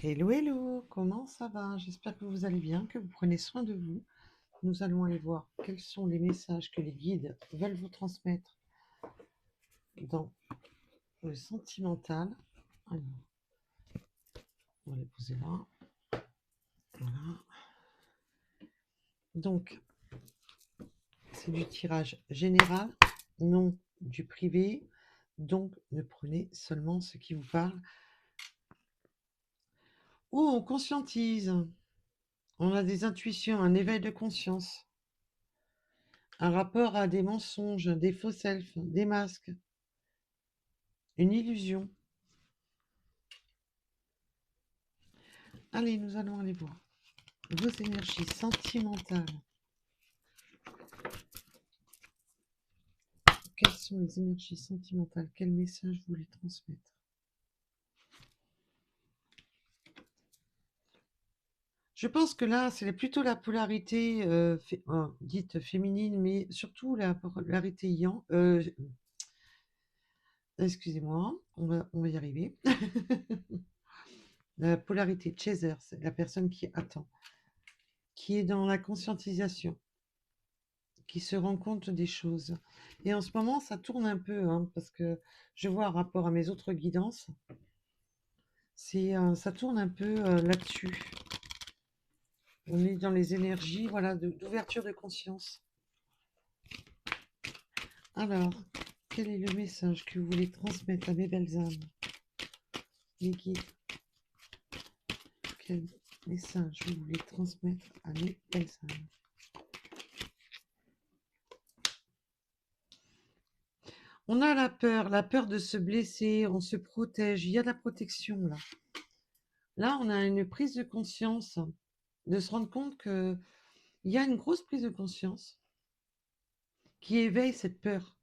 Hello, hello, comment ça va? J'espère que vous allez bien, que vous prenez soin de vous. Nous allons aller voir quels sont les messages que les guides veulent vous transmettre dans le sentimental. Alors, on va les poser là. Voilà. Donc, c'est du tirage général, non du privé. Donc, ne prenez seulement ce qui vous parle. Ou on conscientise. On a des intuitions, un éveil de conscience, un rapport à des mensonges, des faux selfs, des masques, une illusion. Allez, nous allons aller voir vos énergies sentimentales. Quelles sont les énergies sentimentales? Quel message vous voulez transmettre? Je pense que là, c'est plutôt la polarité dite féminine, mais surtout la polarité yang. Excusez-moi, on va y arriver. La polarité chaser, c'est la personne qui attend, qui est dans la conscientisation, qui se rend compte des choses. Et en ce moment, ça tourne un peu, hein, parce que je vois un rapport à mes autres guidances, ça tourne un peu là-dessus. On est dans les énergies, voilà, d'ouverture de conscience. Alors, quel est le message que vous voulez transmettre à mes belles âmes, les guides? Quel message vous voulez transmettre à mes belles âmes? On a la peur de se blesser, on se protège, il y a de la protection là. Là, on a une prise de conscience, de se rendre compte qu'il y a une grosse prise de conscience qui éveille cette peur.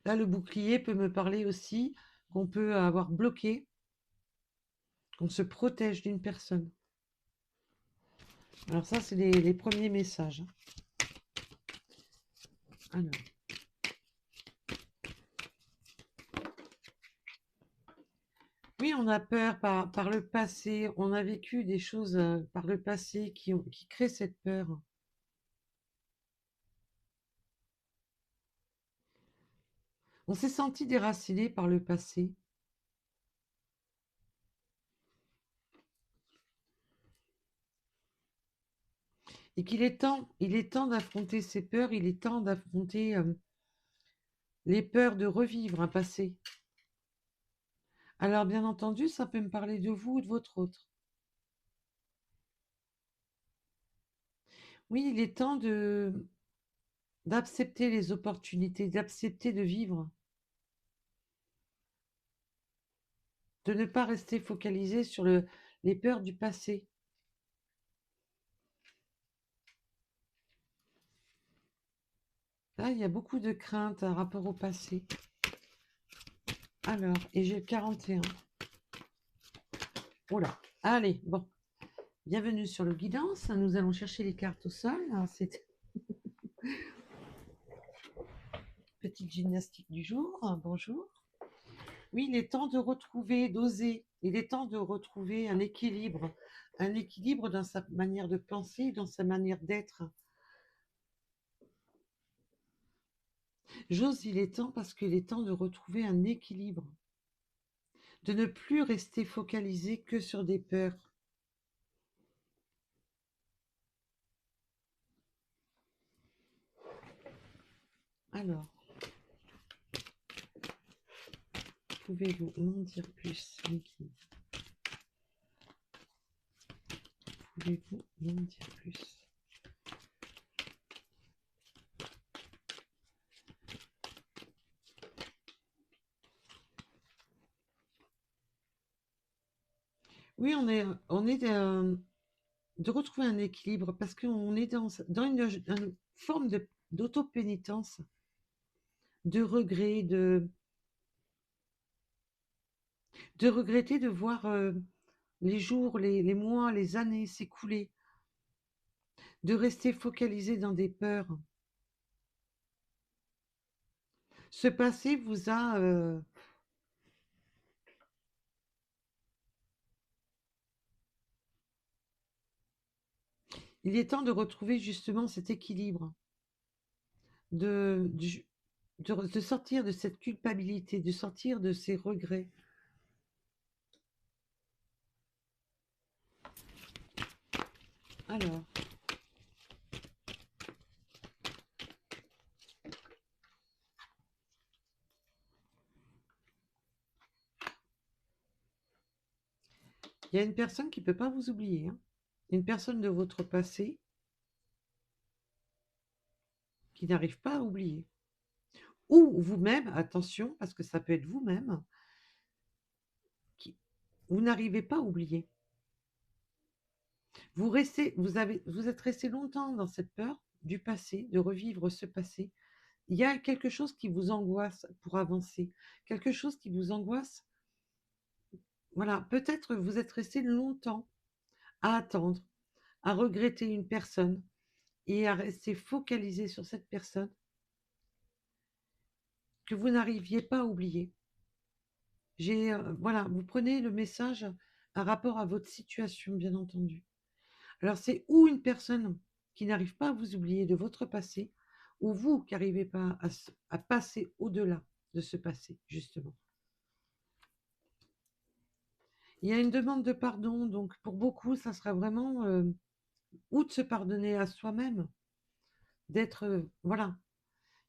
Là, le bouclier peut me parler aussi qu'on peut avoir bloqué, qu'on se protège d'une personne. Alors ça, c'est les premiers messages. Alors. Oui, on a peur par le passé, on a vécu des choses par le passé qui créent cette peur. On s'est senti déraciné par le passé. Et il est temps d'affronter ces peurs, il est temps d'affronter les peurs de revivre un passé. Alors bien entendu, ça peut me parler de vous ou de votre autre. Oui, il est temps d'accepter les opportunités, d'accepter de vivre, de ne pas rester focalisé sur les peurs du passé. Là, il y a beaucoup de craintes par rapport au passé. Alors, et j'ai 41. Oh là, allez, bon. Bienvenue sur le guidance. Nous allons chercher les cartes au sol. C'est petite gymnastique du jour. Bonjour. Oui, il est temps de retrouver, d'oser. Il est temps de retrouver un équilibre dans sa manière de penser, dans sa manière d'être. J'ose, il est temps parce qu'il est temps de retrouver un équilibre, de ne plus rester focalisé que sur des peurs. Alors, pouvez-vous m'en dire plus, Niki? Pouvez-vous m'en dire plus? Oui, on est de retrouver un équilibre parce qu'on est dans une forme d'auto-pénitence, de regret, de regretter de voir les jours, les mois, les années s'écouler, de rester focalisé dans des peurs. Ce passé vous a Il est temps de retrouver justement cet équilibre, de, du- de sortir de cette culpabilité, de sortir de ces regrets. Alors, il y a une personne qui ne peut pas vous oublier, hein. Une personne de votre passé qui n'arrive pas à oublier. Ou vous-même, attention, parce que ça peut être vous-même, qui vous n'arrivez pas à oublier. Vous êtes resté longtemps dans cette peur du passé, de revivre ce passé. Il y a quelque chose qui vous angoisse pour avancer, quelque chose qui vous angoisse. Voilà, peut-être vous êtes resté longtemps à attendre, à regretter une personne et à rester focalisé sur cette personne que vous n'arriviez pas à oublier. Voilà, vous prenez le message par rapport à votre situation, bien entendu. Alors, c'est ou une personne qui n'arrive pas à vous oublier de votre passé, ou vous qui n'arrivez pas à passer au-delà de ce passé, justement. Il y a une demande de pardon, donc pour beaucoup, ça sera vraiment ou de se pardonner à soi-même, d'être, voilà.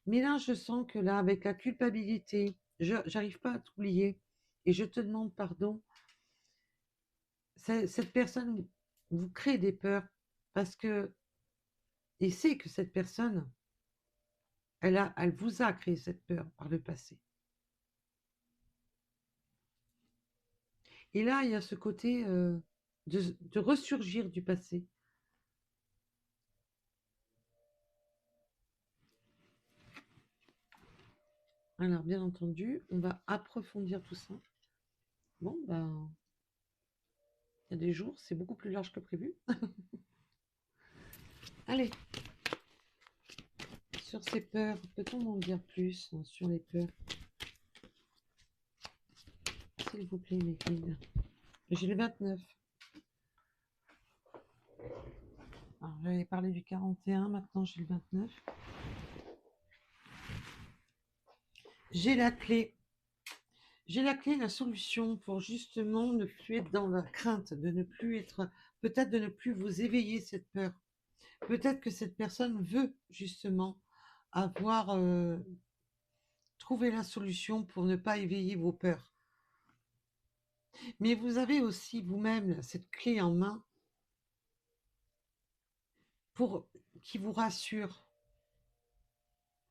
Mais là, je sens que là, avec la culpabilité, j'arrive pas à t'oublier et je te demande pardon. Cette personne vous crée des peurs parce que, et c'est que cette personne, elle vous a créé cette peur par le passé. Et là, il y a ce côté de ressurgir du passé. Alors, bien entendu, on va approfondir tout ça. Bon, ben, il y a des jours, c'est beaucoup plus large que prévu. Allez, sur ces peurs, peut-on en dire plus sur les peurs? S'il vous plaît, mes guides. J'ai le 29. Alors, j'avais parlé du 41, maintenant j'ai le 29. J'ai la clé. J'ai la clé, la solution pour justement ne plus être dans la crainte, de ne plus être, peut-être de ne plus vous éveiller cette peur. Peut-être que cette personne veut justement avoir trouvé la solution pour ne pas éveiller vos peurs. Mais vous avez aussi vous-même cette clé en main pour qui vous rassure,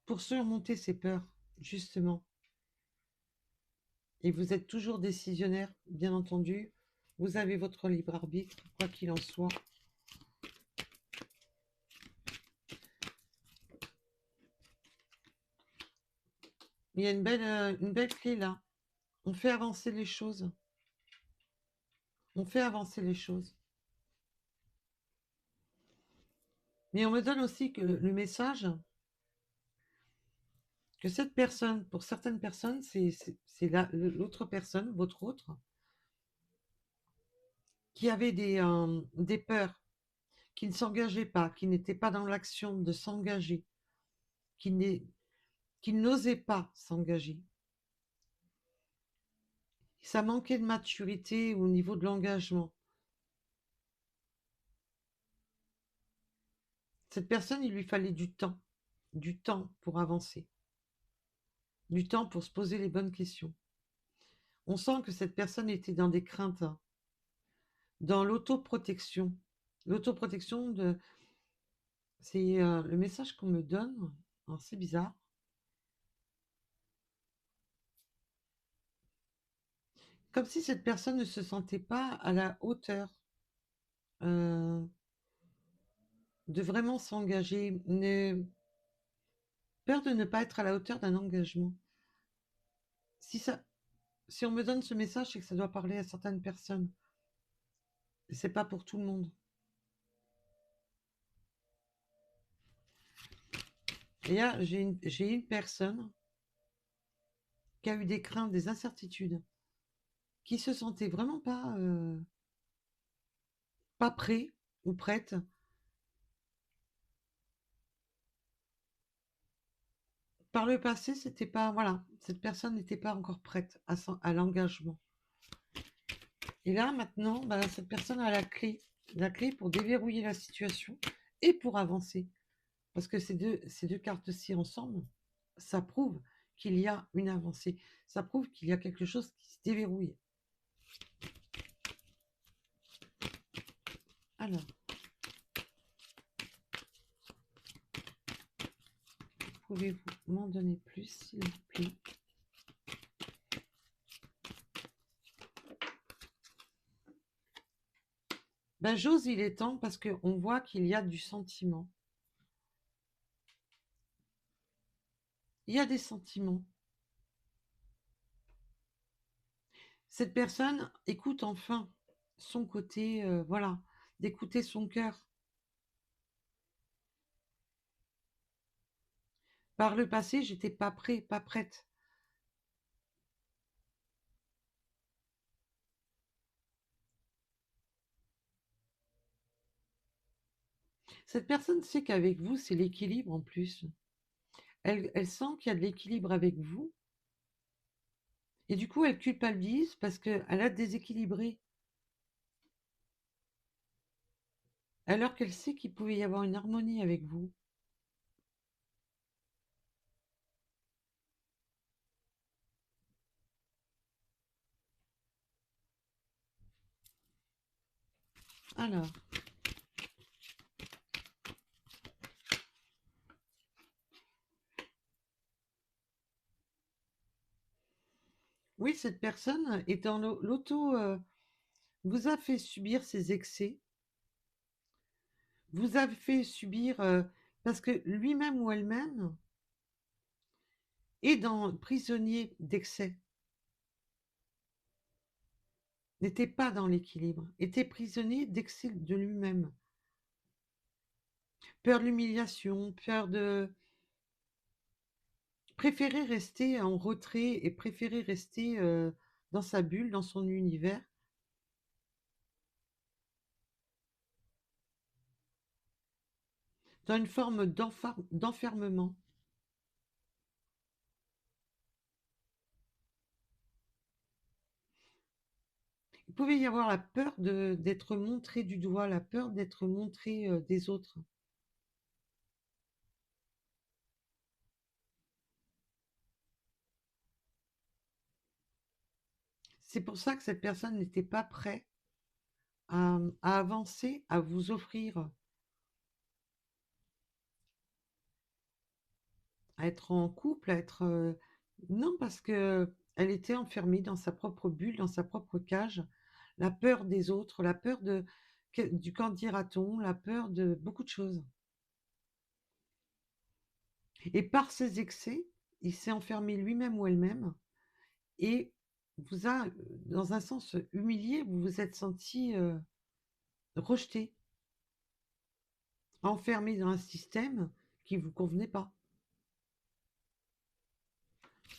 pour surmonter ces peurs, justement. Et vous êtes toujours décisionnaire, bien entendu. Vous avez votre libre arbitre, quoi qu'il en soit. Il y a une belle clé là. On fait avancer les choses. On fait avancer les choses. Mais on me donne aussi que le message que cette personne, pour certaines personnes, c'est l'autre personne, votre autre, qui avait des peurs, qui ne s'engageait pas, qui n'était pas dans l'action de s'engager, qui n'osait pas s'engager. Ça manquait de maturité au niveau de l'engagement. Cette personne, il lui fallait du temps pour avancer, du temps pour se poser les bonnes questions. On sent que cette personne était dans des craintes, dans l'autoprotection. L'autoprotection c'est le message qu'on me donne. Alors, c'est bizarre. Comme si cette personne ne se sentait pas à la hauteur euh, de vraiment s'engager. Peur de ne pas être à la hauteur d'un engagement. Si si on me donne ce message, c'est que ça doit parler à certaines personnes. C'est pas pour tout le monde. Et là, j'ai une personne qui a eu des craintes, des incertitudes, qui se sentait vraiment pas prêt ou prête par le passé, c'était pas, voilà, cette personne n'était pas encore prête à l'engagement. Et là, maintenant, bah, cette personne a la clé pour déverrouiller la situation et pour avancer. Parce que ces deux cartes-ci ensemble, ça prouve qu'il y a une avancée. Ça prouve qu'il y a quelque chose qui se déverrouille. Alors, pouvez-vous m'en donner plus, s'il vous plaît? Ben, j'ose, il est temps parce qu'on voit qu'il y a du sentiment. Il y a des sentiments. Cette personne écoute enfin son côté, voilà, d'écouter son cœur. Par le passé, j'étais pas prêt, pas prête. Cette personne sait qu'avec vous, c'est l'équilibre en plus. Elle sent qu'il y a de l'équilibre avec vous. Et du coup, elle culpabilise parce qu'elle a déséquilibré. Alors qu'elle sait qu'il pouvait y avoir une harmonie avec vous. Alors, oui, cette personne est dans l'auto, vous a fait subir ses excès, vous a fait subir, parce que lui-même ou elle-même est dans prisonnier d'excès, n'était pas dans l'équilibre, était prisonnier d'excès de lui-même. Peur de l'humiliation, peur de préférer rester en retrait et préférer rester dans sa bulle, dans son univers. Dans une forme d'enfermement. Il pouvait y avoir la peur d'être montré du doigt, la peur d'être montré des autres. C'est pour ça que cette personne n'était pas prête à avancer, à vous offrir, à être en couple, à être... non, parce que elle était enfermée dans sa propre bulle, dans sa propre cage. La peur des autres, la peur du qu'en dira-t-on, la peur de beaucoup de choses. Et par ses excès, il s'est enfermé lui-même ou elle-même et vous a, dans un sens, humilié. Vous vous êtes senti rejeté, enfermé dans un système qui ne vous convenait pas.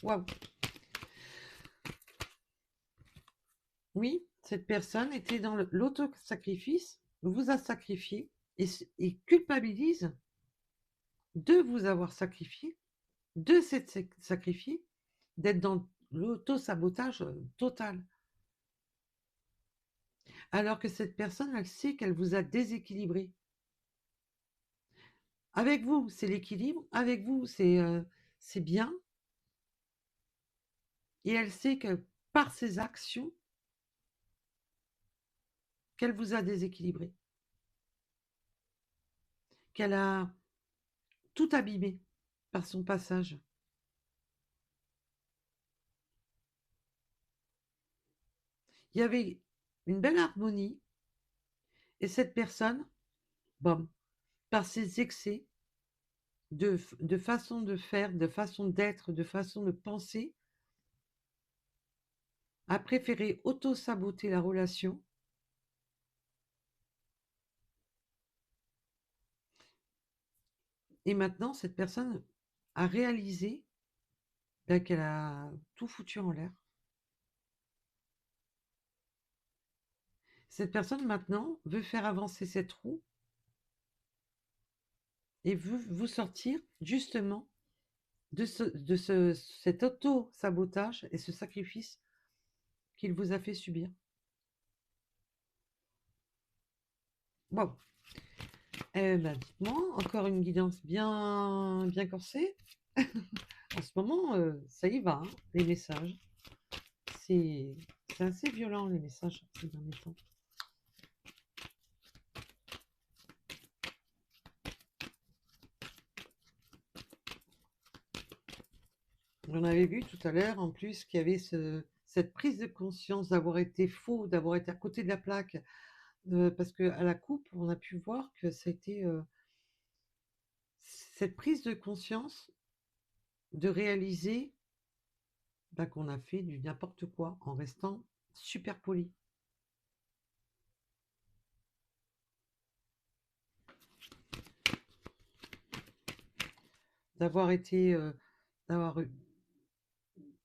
Waouh! Oui, cette personne était dans l'auto-sacrifice, vous a sacrifié et culpabilise de vous avoir sacrifié, de s'être sacrifié, d'être dans l'auto-sabotage total. Alors que cette personne, elle sait qu'elle vous a déséquilibré. Avec vous, c'est l'équilibre, avec vous, c'est bien, et elle sait que par ses actions, qu'elle vous a déséquilibré, qu'elle a tout abîmé par son passage. Il y avait une belle harmonie, et cette personne, bon, par ses excès de façon de faire, de façon d'être, de façon de penser, a préféré auto-saboter la relation. Et maintenant, cette personne a réalisé qu'elle a tout foutu en l'air. Cette personne maintenant veut faire avancer cette roue et veut vous sortir justement cet auto-sabotage et ce sacrifice qu'il vous a fait subir. Bon, dites-moi, encore une guidance bien corsée. En ce moment, ça y va, hein, les messages. C'est assez violent, les messages ces derniers temps. On avait vu tout à l'heure, en plus, qu'il y avait cette prise de conscience d'avoir été faux, d'avoir été à côté de la plaque. Parce qu'à la coupe, on a pu voir que ça a été cette prise de conscience de réaliser qu'on a fait du n'importe quoi en restant super poli. D'avoir été, d'avoir eu,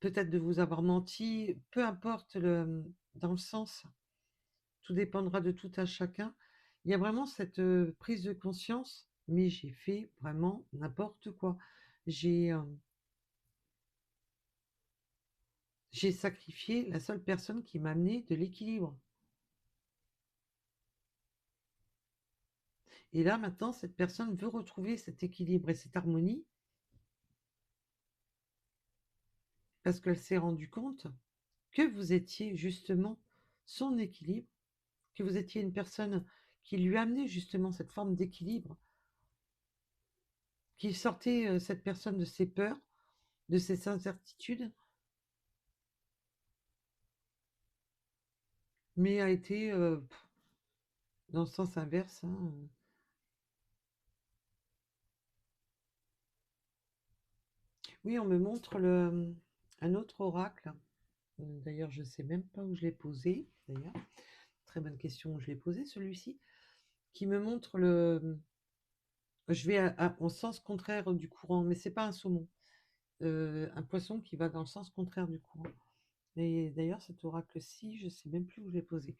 peut-être de vous avoir menti, peu importe dans le sens, tout dépendra de tout à chacun. Il y a vraiment cette prise de conscience, mais j'ai fait vraiment n'importe quoi. J'ai euh, j'ai sacrifié la seule personne qui m'a amené de l'équilibre. Et là, maintenant, cette personne veut retrouver cet équilibre et cette harmonie parce qu'elle s'est rendue compte que vous étiez justement son équilibre, que vous étiez une personne qui lui amenait justement cette forme d'équilibre, qui sortait cette personne de ses peurs, de ses incertitudes, mais a été dans le sens inverse, hein. Oui, on me montre un autre oracle. D'ailleurs, je ne sais même pas où je l'ai posé. D'ailleurs, très bonne question où je l'ai posé, celui-ci, qui me montre je vais au sens contraire du courant, mais c'est pas un saumon. Un poisson qui va dans le sens contraire du courant. Et d'ailleurs, cet oracle-ci, je ne sais même plus où je l'ai posé.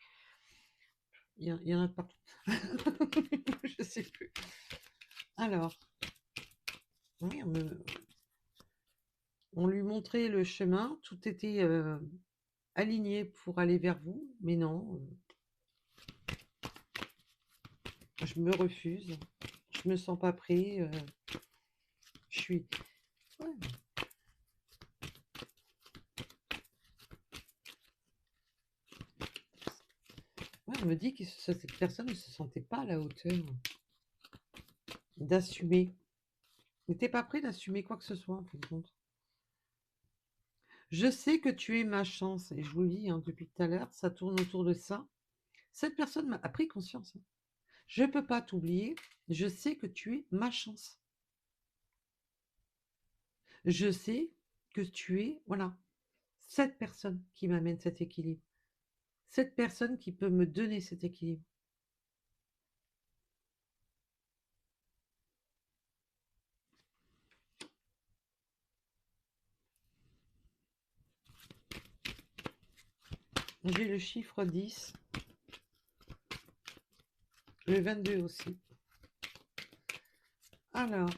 Il y en a de partout. Je ne sais plus. Alors, oui, on lui montrait le chemin, tout était aligné pour aller vers vous, mais non, je me refuse, je me sens pas prêt, je suis... Ouais, ouais, on me dit que cette personne ne se sentait pas à la hauteur d'assumer, n'était pas prêt d'assumer quoi que ce soit, en fin de compte. Je sais que tu es ma chance, et je vous le dis hein, depuis tout à l'heure, ça tourne autour de ça. Cette personne a pris conscience, hein. Je ne peux pas t'oublier, je sais que tu es ma chance. Je sais que tu es, voilà, cette personne qui m'amène cet équilibre. Cette personne qui peut me donner cet équilibre. J'ai le chiffre 10, le 22 aussi. Alors,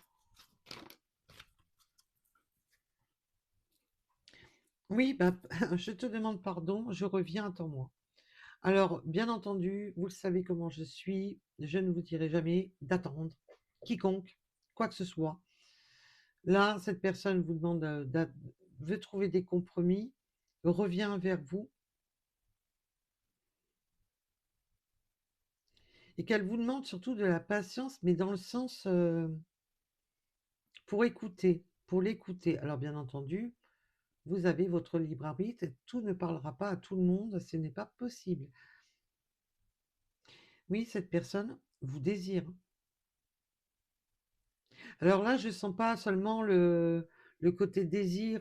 oui, je te demande pardon, je reviens, attends-moi. Alors, bien entendu, vous le savez comment je suis, je ne vous dirai jamais d'attendre quiconque, quoi que ce soit. Là, cette personne vous demande, veut trouver des compromis, revient vers vous, et qu'elle vous demande surtout de la patience, mais dans le sens pour écouter, pour l'écouter. Alors, bien entendu, vous avez votre libre arbitre, et tout ne parlera pas à tout le monde, ce n'est pas possible. Oui, cette personne vous désire. Alors là, je ne sens pas seulement le côté désir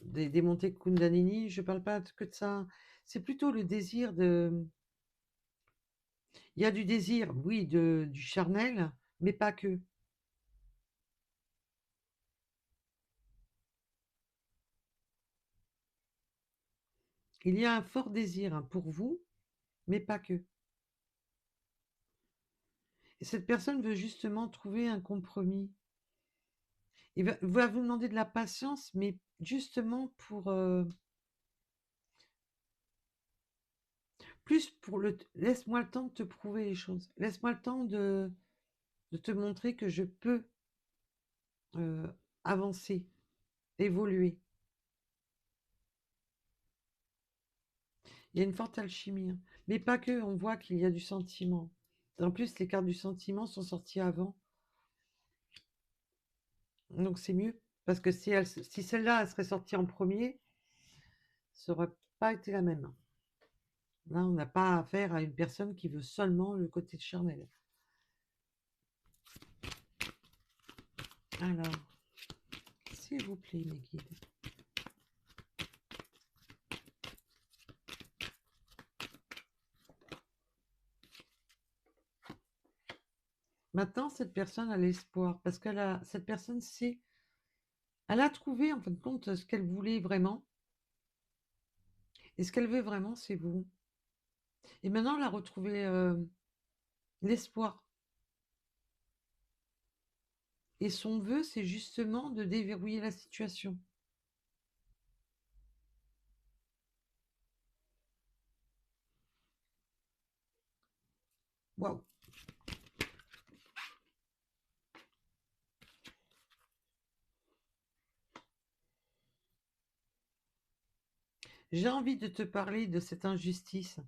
des montées Kundalini, je ne parle pas que de ça. C'est plutôt le désir de... Il y a du désir, oui, du charnel, mais pas que. Il y a un fort désir hein, pour vous, mais pas que. Et cette personne veut justement trouver un compromis. va vous demander de la patience, mais justement pour plus pour laisse-moi le temps de te prouver les choses. Laisse-moi le temps de te montrer que je peux euh, avancer, évoluer. Il y a une forte alchimie, hein. Mais pas que, on voit qu'il y a du sentiment. En plus, les cartes du sentiment sont sorties avant. Donc c'est mieux. Parce que si celle-là, elle serait sortie en premier, ça n'aurait pas été la même. Là, on n'a pas affaire à une personne qui veut seulement le côté charnel. Alors, s'il vous plaît, mes guides. Maintenant, cette personne a l'espoir parce cette personne sait, elle a trouvé en fin de compte ce qu'elle voulait vraiment. Et ce qu'elle veut vraiment, c'est vous. Et maintenant, elle a retrouvé l'espoir. Et son vœu, c'est justement de déverrouiller la situation. Waouh! J'ai envie de te parler de cette injustice.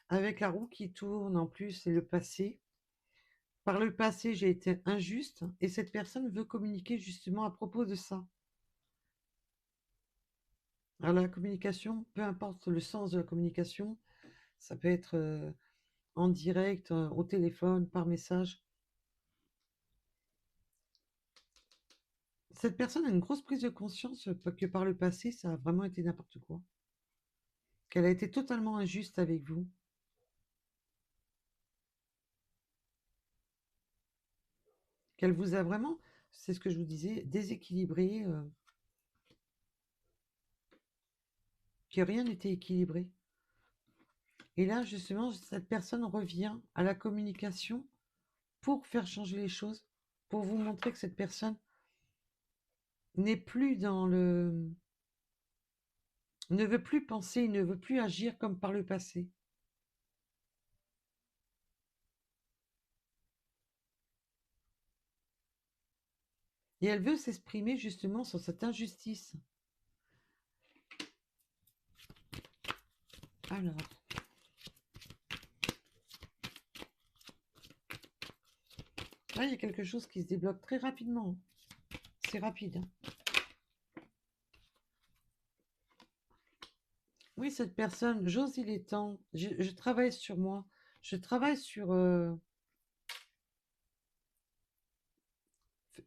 Avec la roue qui tourne en plus et le passé. Par le passé, j'ai été injuste et cette personne veut communiquer justement à propos de ça. Alors la communication, peu importe le sens de la communication, ça peut être en direct, au téléphone, par message. Cette personne a une grosse prise de conscience que par le passé, ça a vraiment été n'importe quoi. Qu'elle a été totalement injuste avec vous. Qu'elle vous a vraiment, c'est ce que je vous disais, déséquilibré, que rien n'était équilibré. Et là, justement, cette personne revient à la communication pour faire changer les choses, pour vous montrer que cette personne n'est plus dans le... ne veut plus penser, ne veut plus agir comme par le passé. Et elle veut s'exprimer justement sur cette injustice. Alors, là, il y a quelque chose qui se débloque très rapidement. C'est rapide, hein. Oui, cette personne, j'ose, il est temps. Je travaille sur moi. Je travaille sur...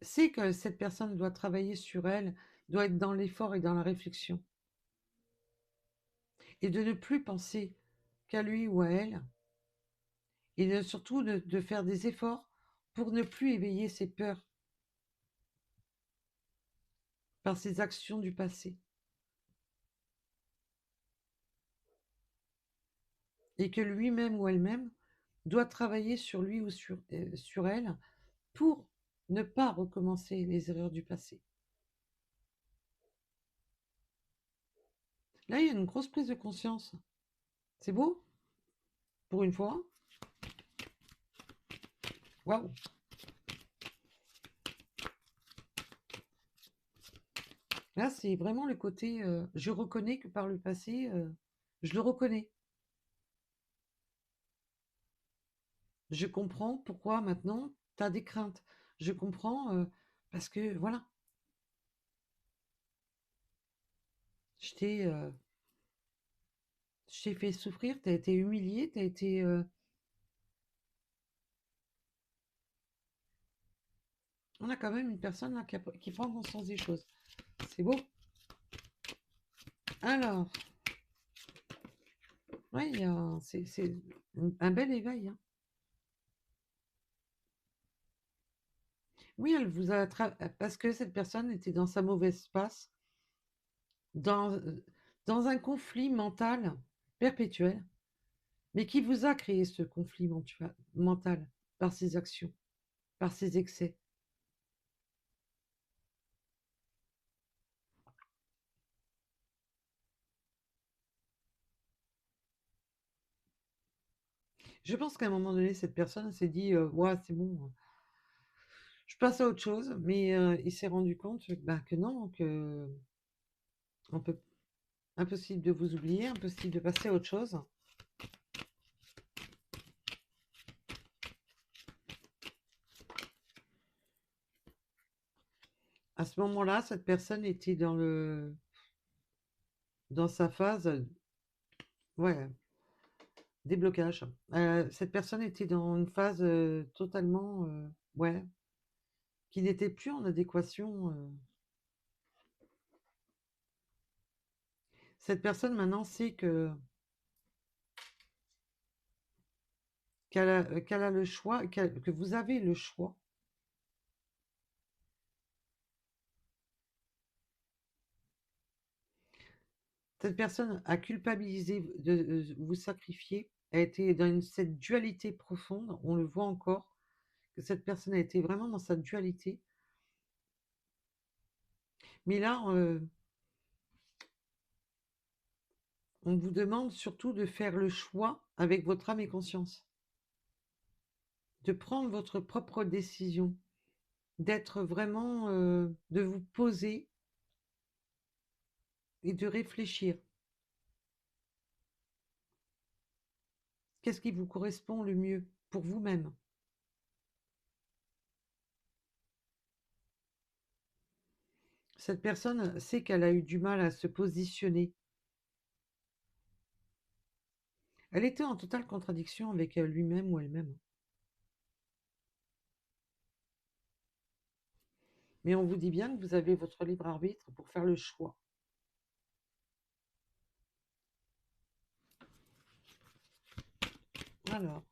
c'est que cette personne doit travailler sur elle, doit être dans l'effort et dans la réflexion. Et de ne plus penser qu'à lui ou à elle. Et surtout de faire des efforts pour ne plus éveiller ses peurs par ses actions du passé. Et que lui-même ou elle-même doit travailler sur lui ou sur elle pour ne pas recommencer les erreurs du passé. Là, il y a une grosse prise de conscience. C'est beau? Pour une fois. Waouh! Là, c'est vraiment le côté, je reconnais que par le passé, je le reconnais. Je comprends pourquoi maintenant tu as des craintes. Je comprends parce que, voilà, je t'ai euh, je t'ai fait souffrir, tu as été humilié, tu as été... On a quand même une personne là qui prend conscience des choses. C'est beau. Alors, ouais, c'est un bel éveil, hein. Oui, elle vous a parce que cette personne était dans sa mauvaise passe, dans, dans un conflit mental perpétuel, mais qui vous a créé ce conflit mental par ses actions, par ses excès. Je pense qu'à un moment donné, cette personne s'est dit, ouais, c'est bon, je passe à autre chose, mais il s'est rendu compte bah, que non, que on peut, impossible de vous oublier, impossible de passer à autre chose. À ce moment-là, cette personne était dans sa phase, ouais, déblocage. Cette personne était dans une phase totalement, ouais, qui n'était plus en adéquation. Cette personne maintenant sait qu'elle a le choix, que vous avez le choix. Cette personne a culpabilisé de vous sacrifier, a été dans cette dualité profonde. On le voit encore, que cette personne a été vraiment dans sa dualité. Mais là, on vous demande surtout de faire le choix avec votre âme et conscience, de prendre votre propre décision, d'être vraiment, de vous poser et de réfléchir. Qu'est-ce qui vous correspond le mieux pour vous-même? Cette personne sait qu'elle a eu du mal à se positionner. Elle était en totale contradiction avec lui-même ou elle-même. Mais on vous dit bien que vous avez votre libre arbitre pour faire le choix. Alors,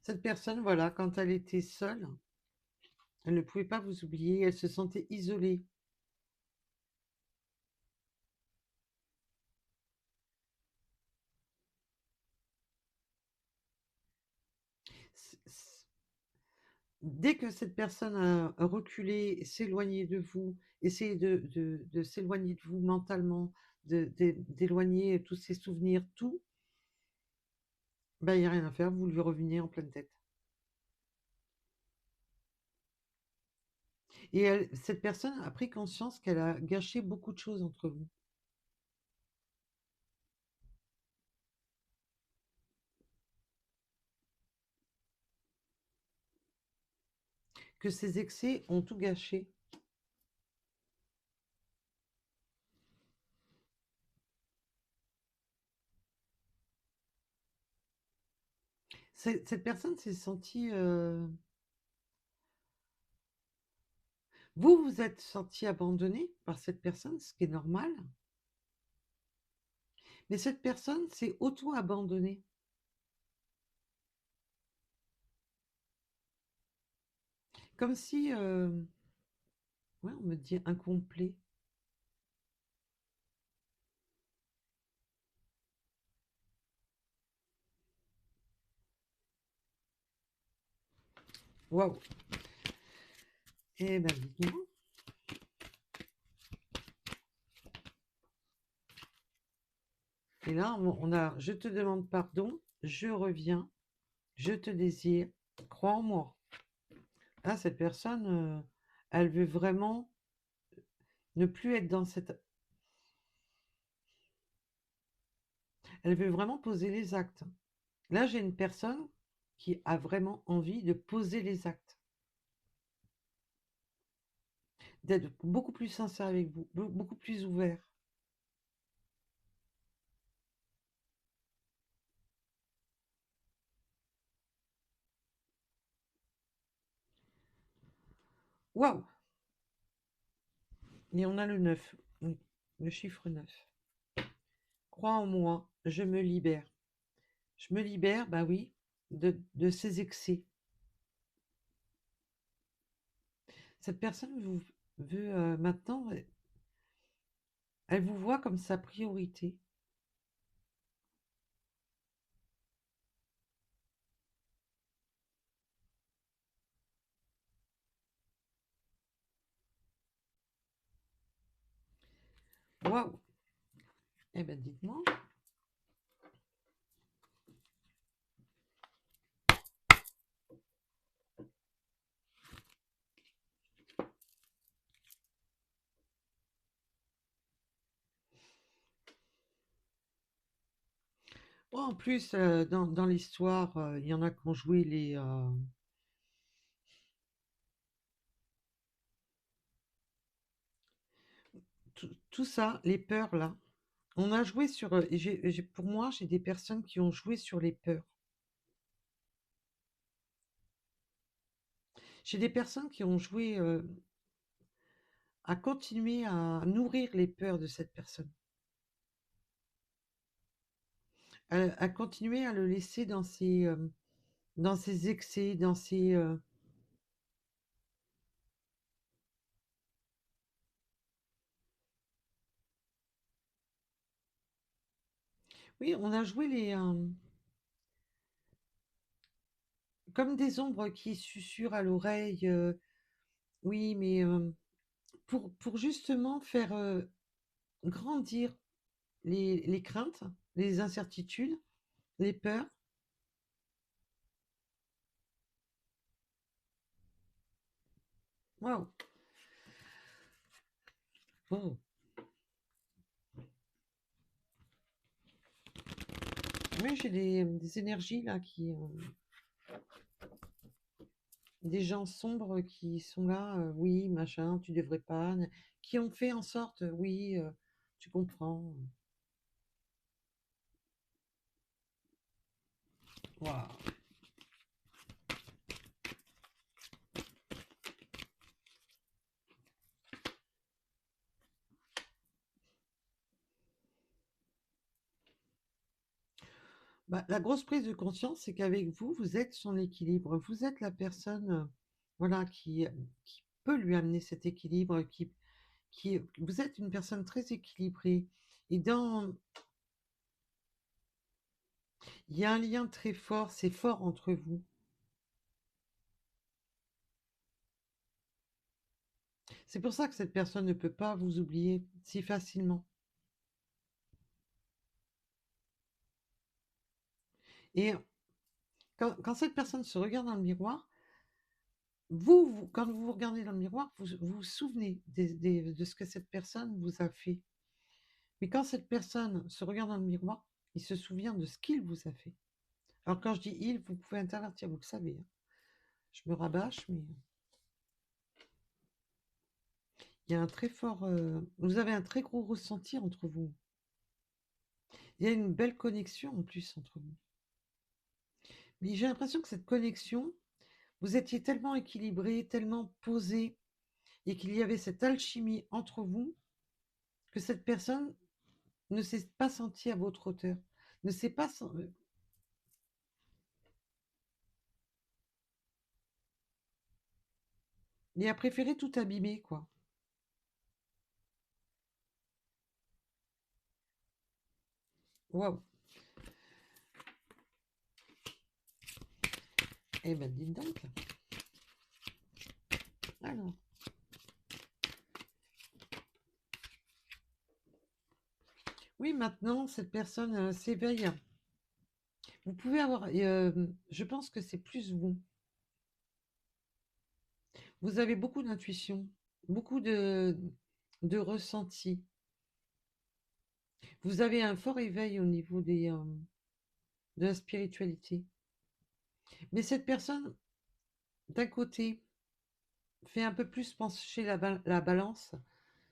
cette personne, voilà, quand elle était seule, elle ne pouvait pas vous oublier, elle se sentait isolée. Dès que cette personne a reculé, s'éloigné de vous, essayé de s'éloigner de vous mentalement, d'éloigner tous ses souvenirs, tout, ben, il n'y a rien à faire, vous lui revenez en pleine tête. Et cette personne a pris conscience qu'elle a gâché beaucoup de choses entre vous. Que ses excès ont tout gâché. Cette personne s'est sentie... Vous vous êtes senti abandonné par cette personne, ce qui est normal. Mais cette personne s'est auto-abandonnée. Comme si... ouais, on me dit incomplet. Waouh. Eh ben, dites-moi. Et là, on a je te demande pardon, je reviens, je te désire, crois en moi. Là, cette personne, elle veut vraiment ne plus être dans cette... Elle veut vraiment poser les actes. Là, j'ai une personne qui a vraiment envie de poser les actes, d'être beaucoup plus sincère avec vous, beaucoup plus ouvert. Waouh! Et on a le 9, le chiffre 9. Crois en moi, je me libère. Je me libère, bah oui, de ces excès. Cette personne veut maintenant, elle vous voit comme sa priorité. Waouh! Eh ben, dites-moi. Oh, en plus, dans l'histoire, il y en a qui ont joué tout ça, les peurs là. On a joué sur. Pour moi, j'ai des personnes qui ont joué sur les peurs. J'ai des personnes qui ont joué à continuer à nourrir les peurs de cette personne, à continuer à le laisser dans ses excès, dans ses. Oui, on a joué comme des ombres qui susurrent à l'oreille. Oui, mais pour justement faire grandir les craintes, les incertitudes, les peurs. Waouh! Oh. Oui, j'ai des énergies là des gens sombres qui sont là, oui, machin, tu devrais pas, qui ont fait en sorte, oui, tu comprends. Waouh! Bah, la grosse prise de conscience, c'est qu'avec vous, vous êtes son équilibre. Vous êtes la personne, voilà, qui peut lui amener cet équilibre, vous êtes une personne très équilibrée. Et il y a un lien très fort, c'est fort entre vous. C'est pour ça que cette personne ne peut pas vous oublier si facilement. Et quand cette personne se regarde dans le miroir, quand vous vous regardez dans le miroir, vous vous souvenez de ce que cette personne vous a fait. Mais quand cette personne se regarde dans le miroir, il se souvient de ce qu'il vous a fait. Alors quand je dis il, vous pouvez intervertir, vous le savez, hein. Je me rabâche, mais il y a un très fort... vous avez un très gros ressenti entre vous. Il y a une belle connexion en plus entre vous. Mais j'ai l'impression que cette connexion, vous étiez tellement équilibré, tellement posé, et qu'il y avait cette alchimie entre vous, que cette personne ne s'est pas sentie à votre hauteur, ne s'est pas... Il a préféré tout abîmer, quoi. Waouh. Eh ben, dites donc. Alors, oui, maintenant, cette personne s'éveille. Vous pouvez avoir... je pense que c'est plus vous. Vous avez beaucoup d'intuition, beaucoup de ressenti. Vous avez un fort éveil au niveau de la spiritualité. Mais cette personne, d'un côté, fait un peu plus pencher la balance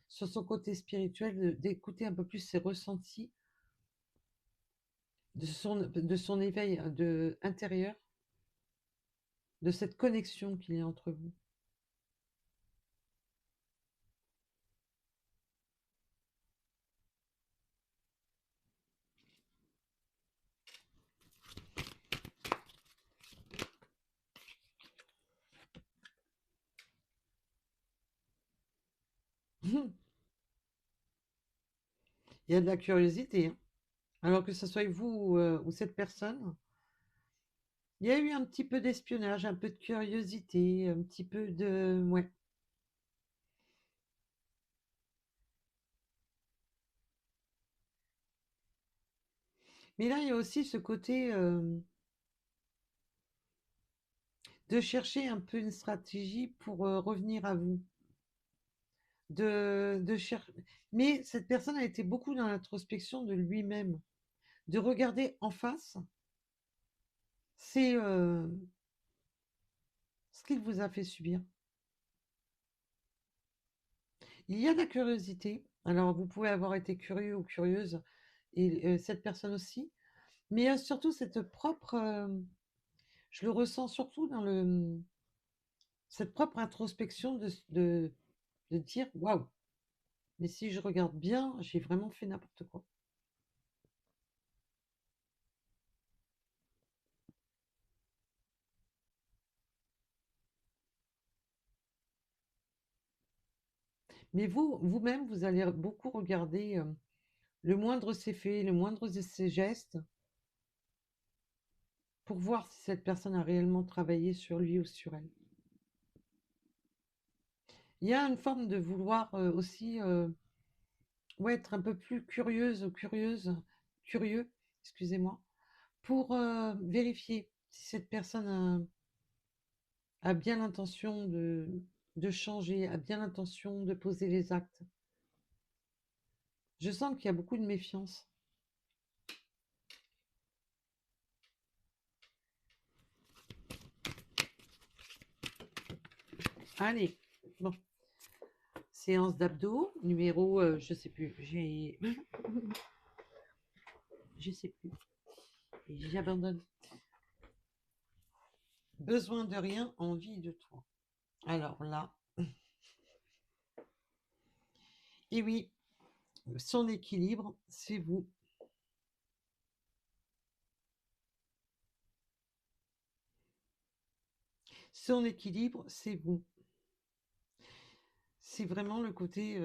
sur son côté spirituel, d'écouter un peu plus ses ressentis, de son éveil intérieur, de cette connexion qu'il y a entre vous. Il y a de la curiosité, hein. Alors que ce soit vous ou cette personne, il y a eu un petit peu d'espionnage, un peu de curiosité, un petit peu de... Ouais. Mais là, il y a aussi ce côté de chercher un peu une stratégie pour revenir à vous. De chercher. Mais cette personne a été beaucoup dans l'introspection de lui-même, de regarder en face, c'est ce qu'il vous a fait subir. Il y a de la curiosité. Alors, vous pouvez avoir été curieux ou curieuse, et cette personne aussi. Mais il y a surtout cette propre, je le ressens surtout dans cette propre introspection de dire, waouh, mais si je regarde bien, j'ai vraiment fait n'importe quoi. Mais vous, vous-même, vous allez beaucoup regarder le moindre de ses faits, le moindre de ses gestes, pour voir si cette personne a réellement travaillé sur lui ou sur elle. Il y a une forme de vouloir aussi ouais, être un peu plus curieuse ou curieux, excusez-moi, pour vérifier si cette personne a bien l'intention de changer, a bien l'intention de poser les actes. Je sens qu'il y a beaucoup de méfiance. Allez, bon, séance d'abdos, numéro, je sais plus, je sais plus, j'abandonne. Besoin de rien, envie de toi. Alors là, et oui, son équilibre, c'est vous. Son équilibre, c'est vous. C'est vraiment le côté,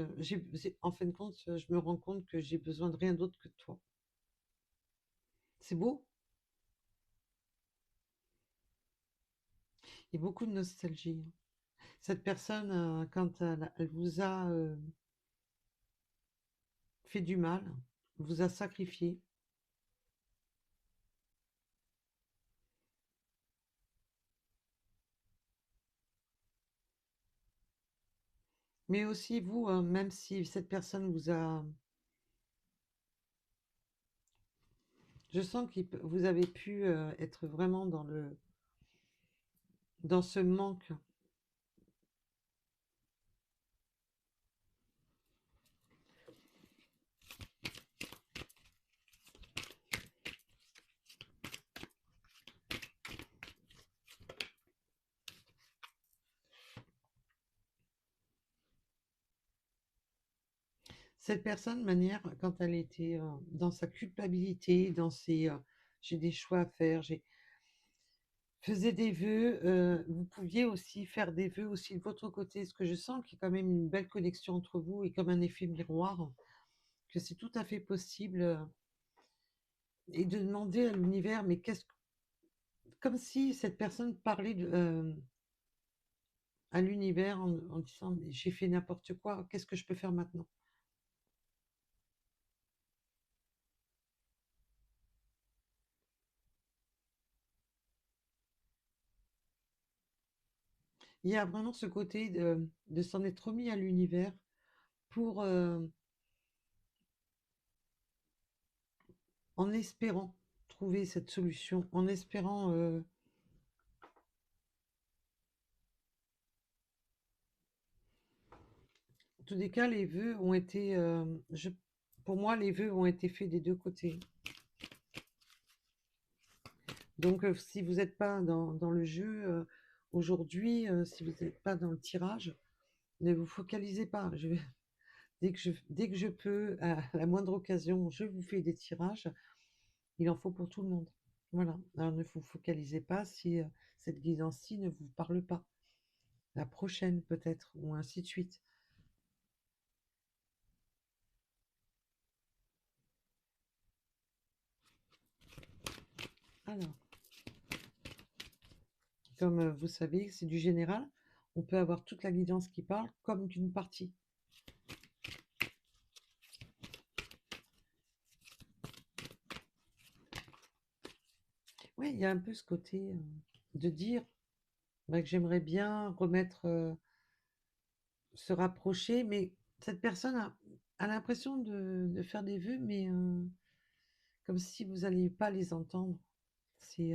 en fin de compte, je me rends compte que j'ai besoin de rien d'autre que de toi. C'est beau. Il y a beaucoup de nostalgie. Cette personne, quand elle vous a fait du mal, vous a sacrifié, mais aussi vous, même si cette personne vous a... Je sens que vous avez pu être vraiment dans ce manque. Cette personne, manière, quand elle était dans sa culpabilité, dans ses j'ai des choix à faire, faisait des vœux, vous pouviez aussi faire des vœux aussi de votre côté. Ce que je sens qu'il y a quand même une belle connexion entre vous et comme un effet miroir, que c'est tout à fait possible et de demander à l'univers, mais comme si cette personne parlait à l'univers en disant, mais j'ai fait n'importe quoi, qu'est-ce que je peux faire maintenant? Il y a vraiment ce côté de s'en être remis à l'univers pour, en espérant trouver cette solution, en espérant, en tous les cas, les vœux ont été, pour moi, les vœux ont été faits des deux côtés. Donc, si vous n'êtes pas dans le jeu aujourd'hui, si vous n'êtes pas dans le tirage, ne vous focalisez pas. Dès que je peux, à la moindre occasion, je vous fais des tirages. Il en faut pour tout le monde. Voilà. Alors, ne vous focalisez pas si cette guidance-ci ne vous parle pas. La prochaine, peut-être, ou ainsi de suite. Alors, comme vous savez, c'est du général. On peut avoir toute la guidance qui parle comme d'une partie. Oui, il y a un peu ce côté de dire bah, que j'aimerais bien remettre, se rapprocher, mais cette personne a l'impression de faire des vœux, mais comme si vous n'alliez pas les entendre. C'est,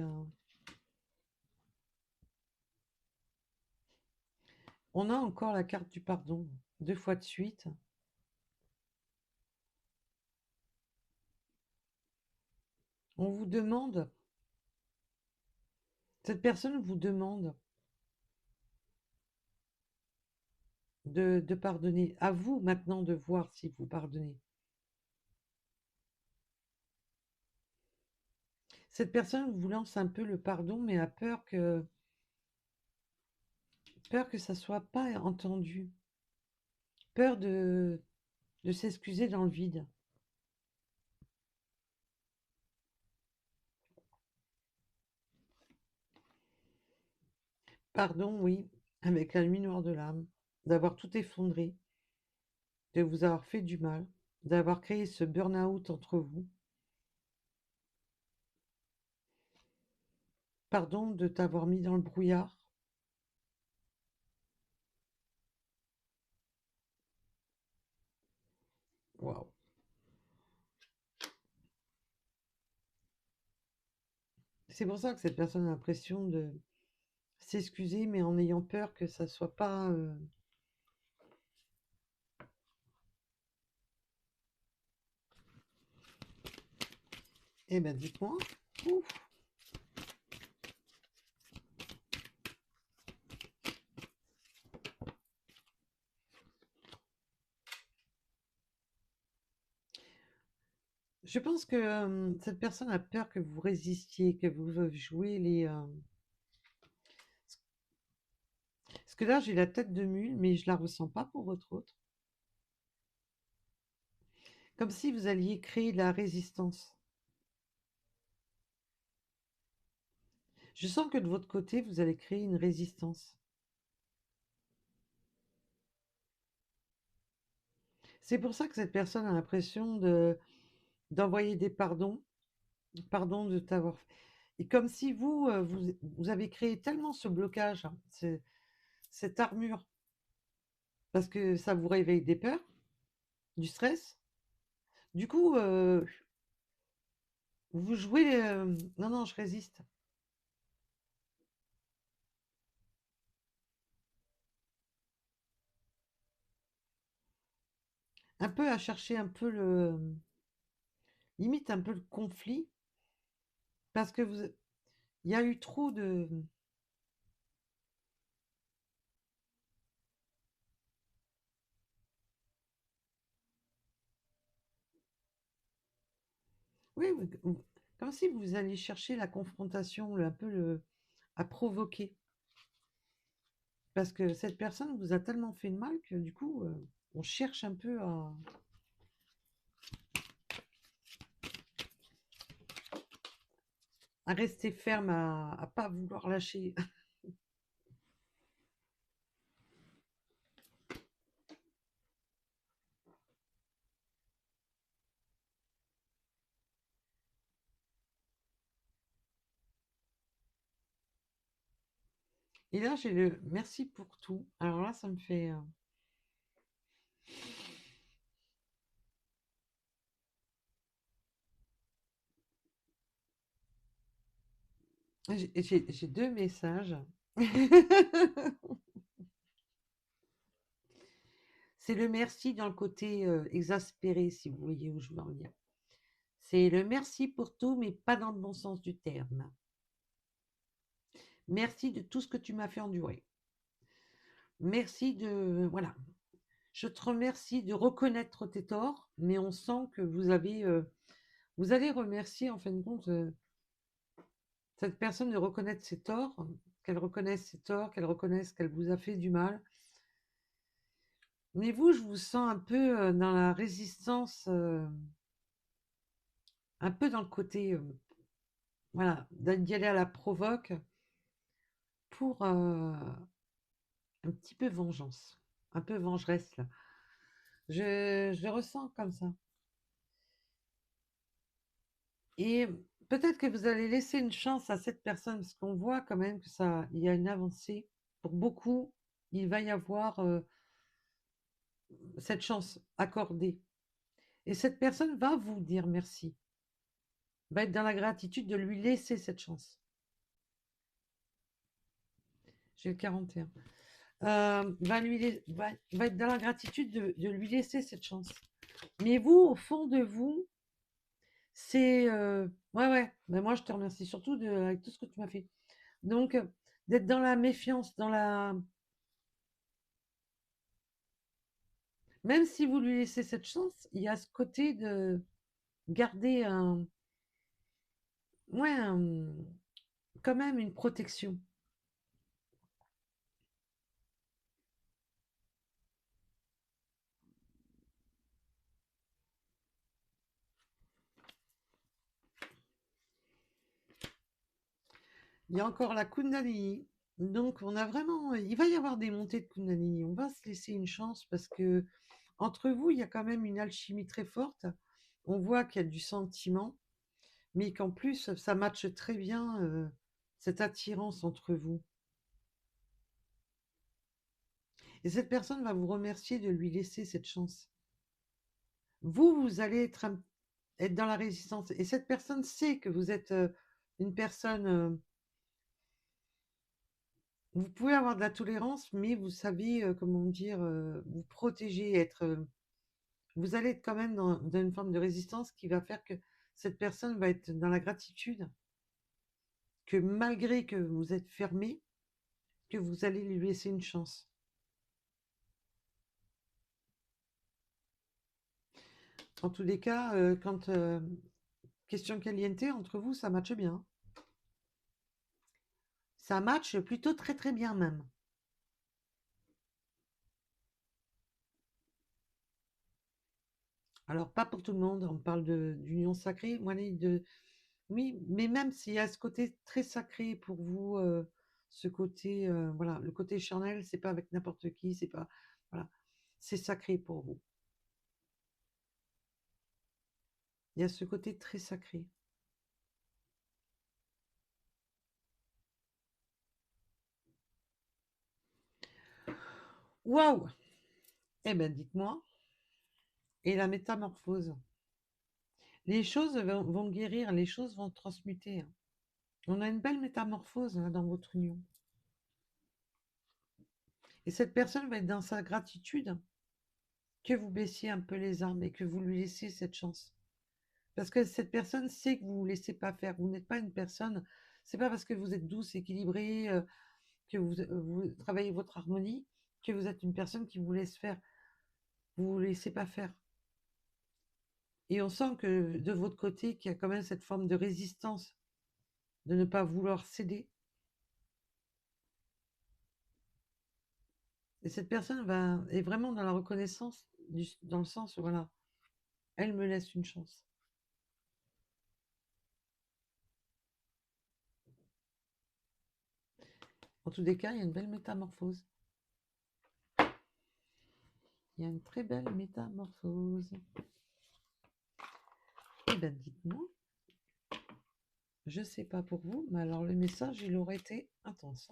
on a encore la carte du pardon, 2 fois de suite. On vous demande, cette personne vous demande de pardonner. À vous maintenant de voir si vous pardonnez. Cette personne vous lance un peu le pardon, mais a peur que ça soit pas entendu, peur de s'excuser dans le vide. Pardon, oui, avec la nuit noire de l'âme, d'avoir tout effondré, de vous avoir fait du mal, d'avoir créé ce burn-out entre vous. Pardon de t'avoir mis dans le brouillard. Waouh. C'est pour ça que cette personne a l'impression de s'excuser, mais en ayant peur que ça soit pas. Eh ben, dites-moi. Ouf. Je pense que cette personne a peur que vous résistiez, que vous jouez les. Parce que là, j'ai la tête de mule, mais je la ressens pas pour votre autre. Comme si vous alliez créer de la résistance. Je sens que de votre côté, vous allez créer une résistance. C'est pour ça que cette personne a l'impression d'envoyer des pardons, pardon de t'avoir. Et comme si vous avez créé tellement ce blocage, hein, cette armure, parce que ça vous réveille des peurs, du stress. Du coup, vous jouez. Non, non, je résiste. Un peu à chercher un peu limite un peu le conflit, parce que il y a eu trop de. Oui, comme si vous alliez chercher la confrontation, un peu à provoquer. Parce que cette personne vous a tellement fait de mal que du coup, on cherche un peu à rester ferme, à pas vouloir lâcher. Et là, j'ai le merci pour tout. Alors là, ça me fait. J'ai 2 messages. C'est le merci dans le côté exaspéré, si vous voyez où je veux en venir. C'est le merci pour tout, mais pas dans le bon sens du terme. Merci de tout ce que tu m'as fait endurer. Merci de. Voilà. Je te remercie de reconnaître tes torts, mais on sent que vous allez remercier en fin de compte cette personne de reconnaître ses torts, qu'elle reconnaisse ses torts, qu'elle reconnaisse qu'elle vous a fait du mal. Mais vous, je vous sens un peu dans la résistance, un peu dans le côté, voilà, d'y aller à la provoque pour un petit peu vengeance, un peu vengeresse là. Je le ressens comme ça. Et peut-être que vous allez laisser une chance à cette personne, parce qu'on voit quand même que ça, il y a une avancée. Pour beaucoup, il va y avoir cette chance accordée. Et cette personne va vous dire merci, va être dans la gratitude de lui laisser cette chance. J'ai le 41. Va être dans la gratitude de lui laisser cette chance. Mais vous, au fond de vous, c'est... ouais, ouais, ben moi je te remercie surtout avec tout ce que tu m'as fait. Donc, d'être dans la méfiance, dans la... Même si vous lui laissez cette chance, il y a ce côté de garder un... Ouais, quand même une protection. Il y a encore la Kundalini. Donc, on a vraiment... Il va y avoir des montées de Kundalini. On va se laisser une chance parce que entre vous, il y a quand même une alchimie très forte. On voit qu'il y a du sentiment, mais qu'en plus, ça matche très bien cette attirance entre vous. Et cette personne va vous remercier de lui laisser cette chance. Vous, vous allez être dans la résistance. Et cette personne sait que vous êtes une personne... vous pouvez avoir de la tolérance, mais vous savez, comment dire, vous protéger, vous allez être quand même dans une forme de résistance qui va faire que cette personne va être dans la gratitude, que malgré que vous êtes fermé, que vous allez lui laisser une chance. En tous les cas, quand question caliente entre vous, ça matche bien. Ça matche plutôt très très bien même. Alors pas pour tout le monde, on parle d'union sacrée. Moi, oui, mais même s'il y a ce côté très sacré pour vous, ce côté, voilà, le côté charnel, c'est pas avec n'importe qui, c'est pas, voilà, c'est sacré pour vous. Il y a ce côté très sacré. Waouh! Eh ben, dites-moi. Et la métamorphose. Les choses vont guérir, les choses vont transmuter, hein. On a une belle métamorphose là, dans votre union. Et cette personne va être dans sa gratitude que vous baissiez un peu les armes et que vous lui laissiez cette chance. Parce que cette personne sait que vous ne vous laissez pas faire. Vous n'êtes pas une personne, c'est pas parce que vous êtes douce, équilibrée, que vous travaillez votre harmonie, que vous êtes une personne qui vous laisse faire. Vous ne vous laissez pas faire. Et on sent que de votre côté, qu'il y a quand même cette forme de résistance, de ne pas vouloir céder. Et cette personne est vraiment dans la reconnaissance, dans le sens où, voilà, elle me laisse une chance. En tous les cas, il y a une belle métamorphose. Il y a une très belle métamorphose. Eh bien, dites-moi, je ne sais pas pour vous, mais alors le message, il aurait été intense.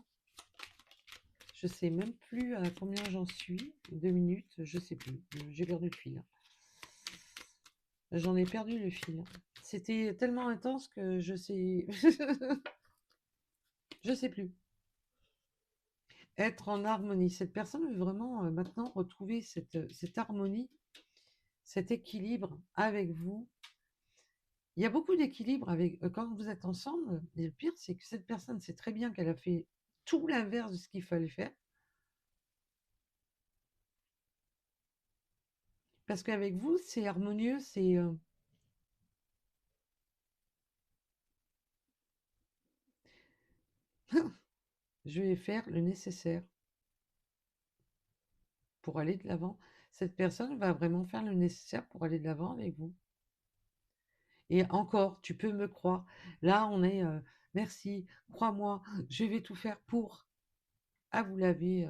Je ne sais même plus à combien j'en suis. 2 minutes, je ne sais plus. J'ai perdu le fil. J'en ai perdu le fil. C'était tellement intense que je sais... je sais plus. Être en harmonie. Cette personne veut vraiment maintenant retrouver cette harmonie, cet équilibre avec vous. Il y a beaucoup d'équilibre avec quand vous êtes ensemble. Et le pire, c'est que cette personne sait très bien qu'elle a fait tout l'inverse de ce qu'il fallait faire. Parce qu'avec vous, c'est harmonieux, c'est... je vais faire le nécessaire pour aller de l'avant. Cette personne va vraiment faire le nécessaire pour aller de l'avant avec vous. Et encore, tu peux me croire. Là, on est... merci, crois-moi, je vais tout faire pour... Ah, vous l'avez...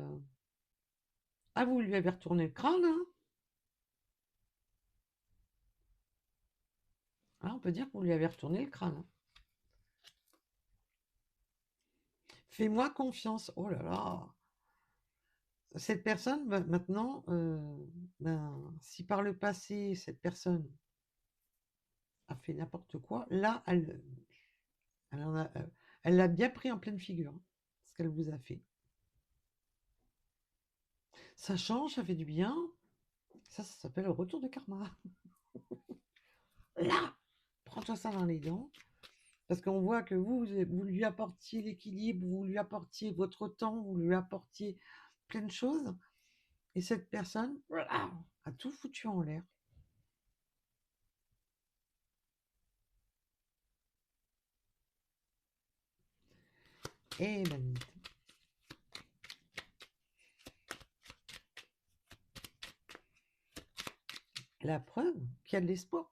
Ah, vous lui avez retourné le crâne, hein? Ah, on peut dire que vous lui avez retourné le crâne, hein. Fais-moi confiance. Oh là là. Cette personne, maintenant, ben, si par le passé, cette personne a fait n'importe quoi, là, elle en a, elle l'a bien pris en pleine figure, hein, ce qu'elle vous a fait. Ça change, ça fait du bien. Ça s'appelle le retour de karma. Là, prends-toi ça dans les dents. Parce qu'on voit que vous lui apportiez l'équilibre, vous lui apportiez votre temps, vous lui apportiez plein de choses. Et cette personne, voilà, a tout foutu en l'air. Et ben, la preuve qu'il y a de l'espoir.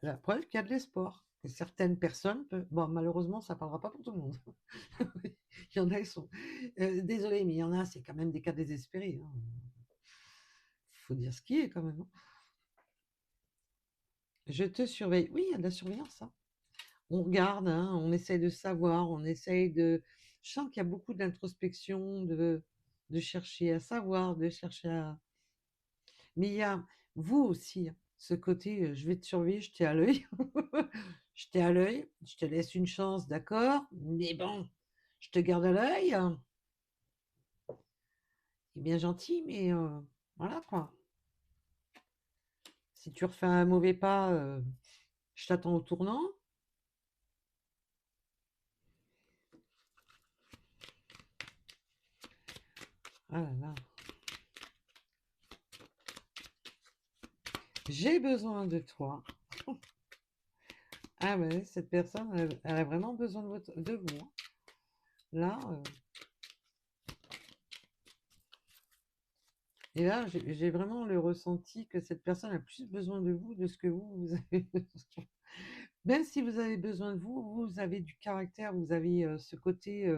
La preuve qu'il y a de l'espoir. Que certaines personnes peuvent... Bon, malheureusement, ça ne parlera pas pour tout le monde. Il y en a qui sont... désolé, mais il y en a, c'est quand même des cas désespérés. Il faut dire ce qui est quand même, hein. Je te surveille. Oui, il y a de la surveillance, hein. On regarde, hein, on essaye de savoir, on essaye de... Je sens qu'il y a beaucoup d'introspection, de chercher à savoir, de chercher à... Mais il y a vous aussi, hein, ce côté, je vais te surveiller, je t'ai à l'œil. Je t'ai à l'œil, je te laisse une chance, d'accord, mais bon, je te garde à l'œil. C'est bien gentil, mais voilà quoi. Si tu refais un mauvais pas, je t'attends au tournant. Ah là là. J'ai besoin de toi. Ah ouais, cette personne, elle a vraiment besoin de vous, hein. Là, et là, j'ai vraiment le ressenti que cette personne a plus besoin de vous de ce que vous avez besoin. Même si vous avez besoin de vous, vous avez du caractère, vous avez ce côté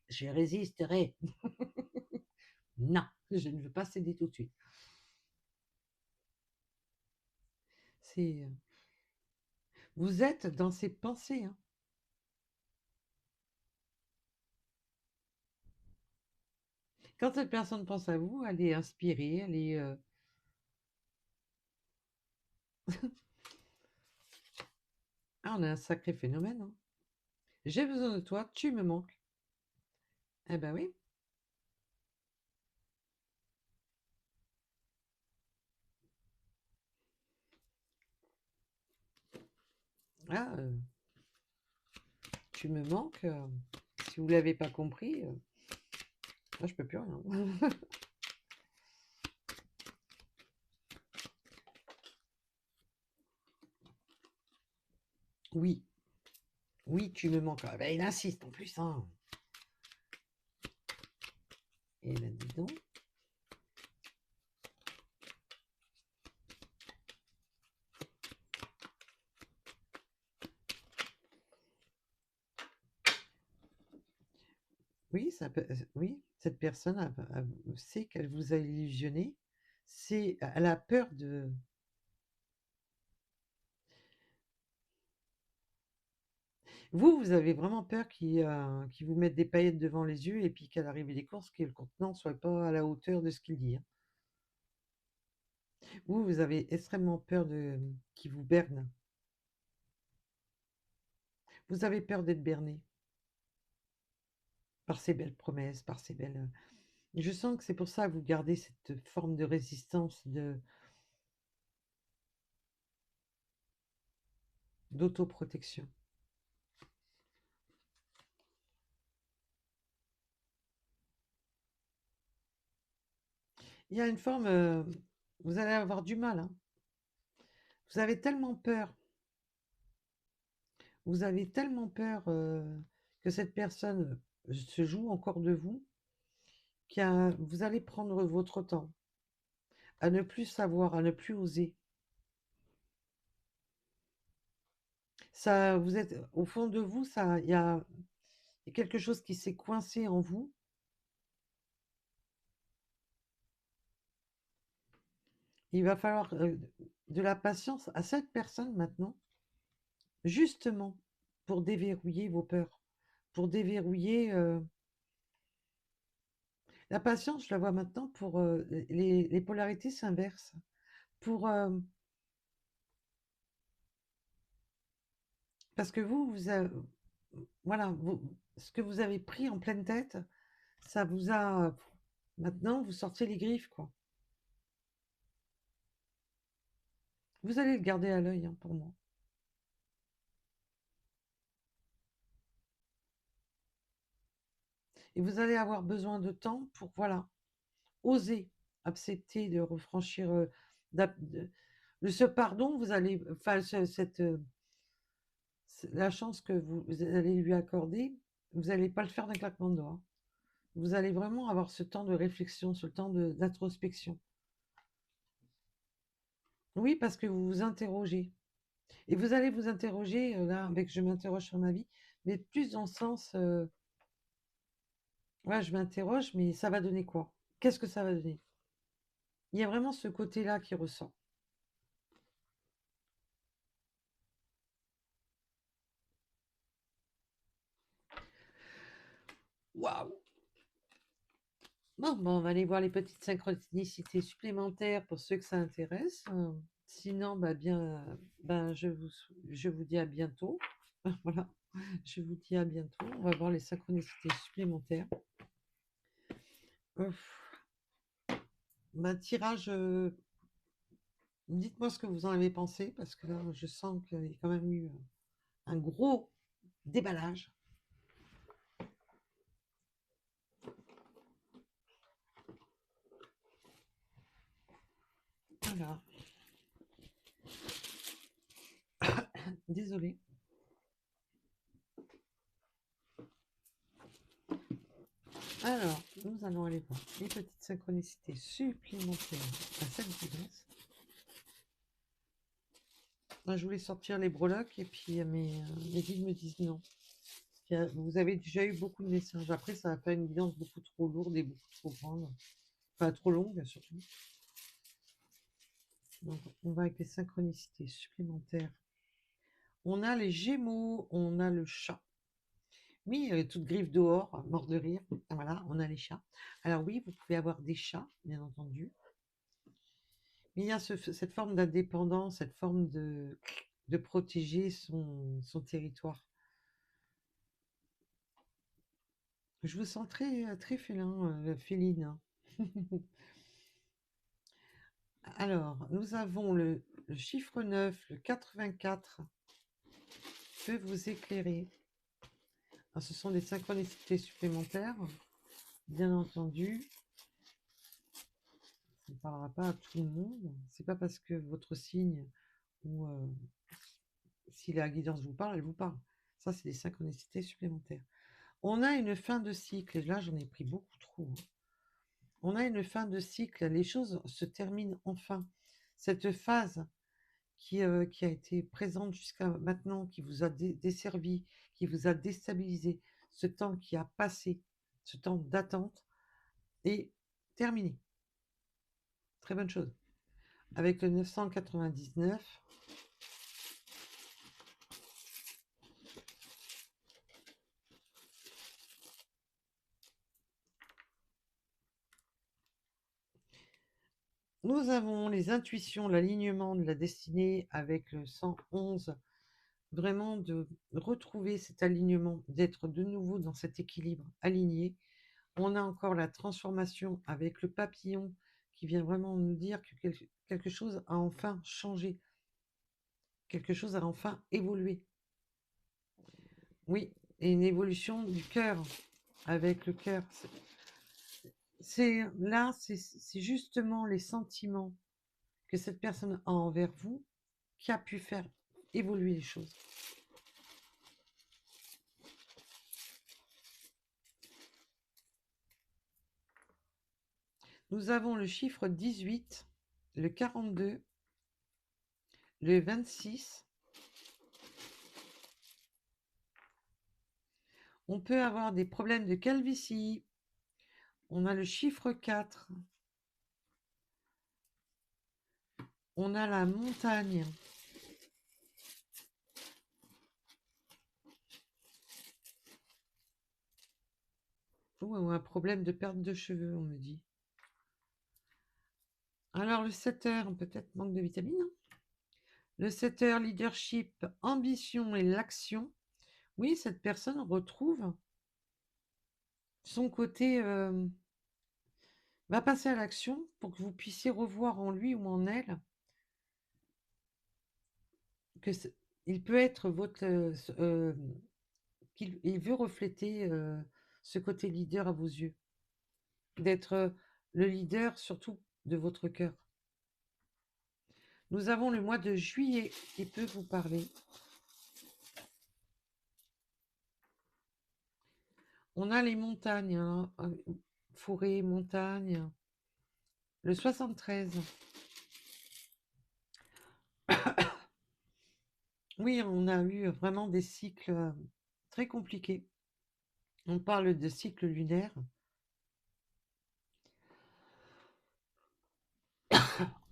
je résisterai. Non, je ne veux pas céder tout de suite. C'est, vous êtes dans ses pensées, hein. Quand cette personne pense à vous, elle est inspirée, elle est. Ah, on a un sacré phénomène, hein. J'ai besoin de toi, tu me manques. Eh ben oui. Ah, tu me manques. Si vous l'avez pas compris, moi je peux plus rien. Oui, oui, tu me manques. Ah ben, il insiste en plus, hein. Et ben dis donc. Oui, ça peut, oui, cette personne sait qu'elle vous a illusionné. Elle a peur de. Vous avez vraiment peur qu'il vous mette des paillettes devant les yeux et puis qu'à l'arrivée des courses, que le contenant ne soit pas à la hauteur de ce qu'il dit, hein. Vous avez extrêmement peur de qu'il vous berne. Vous avez peur d'être berné par ces belles promesses, par ces belles. Je sens que c'est pour ça que vous gardez cette forme de résistance, d'autoprotection. Il y a une forme, vous allez avoir du mal, hein. Vous avez tellement peur, vous avez tellement peur que cette personne se joue encore de vous, vous allez prendre votre temps à ne plus savoir, à ne plus oser. Ça, vous êtes au fond de vous, ça, il y a quelque chose qui s'est coincé en vous. Il va falloir de la patience à cette personne maintenant, justement pour déverrouiller vos peurs, pour déverrouiller. La patience, je la vois maintenant pour les polarités s'inversent. Pour, parce que voilà, ce que vous avez pris en pleine tête, ça vous a. Maintenant, vous sortez les griffes, quoi. Vous allez le garder à l'œil, hein, pour moi. Et vous allez avoir besoin de temps pour, voilà, oser accepter de refranchir ce pardon, vous allez, enfin, la chance que vous allez lui accorder, vous n'allez pas le faire d'un claquement de doigts. Vous allez vraiment avoir ce temps de réflexion, ce temps d'introspection. Oui, parce que vous vous interrogez. Et vous allez vous interroger, là, avec je m'interroge sur ma vie, mais plus dans le sens, ouais, je m'interroge, mais ça va donner quoi? Qu'est-ce que ça va donner? Il y a vraiment ce côté-là qui ressort. Waouh! Bon, on va aller voir les petites synchronicités supplémentaires pour ceux que ça intéresse. Sinon, bah bien, ben, je vous dis à bientôt. Voilà, je vous dis à bientôt. On va voir les synchronicités supplémentaires. Tirage, dites-moi ce que vous en avez pensé, parce que là, je sens qu'il y a quand même eu un gros déballage. Voilà. Désolée. Alors, nous allons aller voir les petites synchronicités supplémentaires à cette vitesse. Je voulais sortir les breloques et puis mes guides me disent non. Vous avez déjà eu beaucoup de messages. Après, ça va faire une guidance beaucoup trop lourde et beaucoup trop grande. Enfin, trop longue surtout. Donc, on va avec les synchronicités supplémentaires. On a les Gémeaux, on a le chat. Oui, toute griffe dehors, mort de rire. Voilà, on a les chats. Alors oui, vous pouvez avoir des chats, bien entendu. Mais il y a cette forme d'indépendance, cette forme de protéger son territoire. Je vous sens très, très félin, féline. Alors, nous avons le chiffre 9, le 84, peut vous éclairer. Alors, ce sont des synchronicités supplémentaires, bien entendu. Ça ne parlera pas à tout le monde. C'est pas parce que votre signe ou si la guidance vous parle, elle vous parle. Ça, c'est des synchronicités supplémentaires. On a une fin de cycle, et là, j'en ai pris beaucoup trop. On a une fin de cycle, les choses se terminent enfin. Cette phase qui a été présente jusqu'à maintenant, qui vous a desservi, qui vous a déstabilisé, ce temps qui a passé, ce temps d'attente, est terminé. Très bonne chose. Avec le 999, nous avons les intuitions, l'alignement de la destinée avec le 111, vraiment de retrouver cet alignement, d'être de nouveau dans cet équilibre aligné. On a encore la transformation avec le papillon qui vient vraiment nous dire que quelque chose a enfin changé, quelque chose a enfin évolué. Oui, et une évolution du cœur, avec le cœur. C'est justement les sentiments que cette personne a envers vous qui a pu faire évoluer les choses. Nous avons le chiffre 18, le 42, le 26. On peut avoir des problèmes de calvitie. On a le chiffre 4. On a la montagne. Ou un problème de perte de cheveux, on me dit. Alors, le 7 heures, peut-être manque de vitamines. Le 7 heures, leadership, ambition et l'action. Oui, cette personne retrouve son côté, va passer à l'action pour que vous puissiez revoir en lui ou en elle que il peut être votre, qu'il veut refléter ce côté leader à vos yeux, d'être le leader surtout de votre cœur. Nous avons le mois de juillet qui peut vous parler. On a les montagnes, hein, forêt, montagne. Le 73. Oui, on a eu vraiment des cycles très compliqués. On parle de cycle lunaire.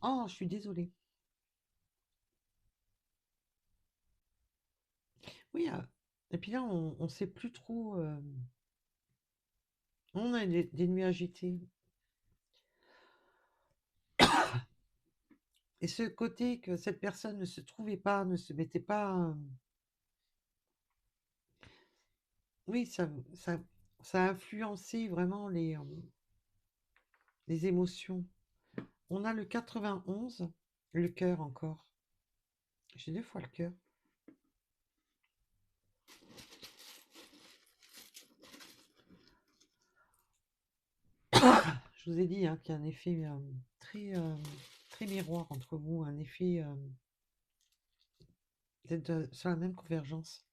Oh, je suis désolée. Oui, et puis là, on ne sait plus trop. On a des nuits agitées. Et ce côté que cette personne ne se trouvait pas, ne se mettait pas. Oui, ça a influencé vraiment les émotions. On a le 91, le cœur encore. J'ai 2 fois le cœur. Je vous ai dit qu'il y a un effet très miroir entre vous, un effet. Vous êtes sur la même convergence.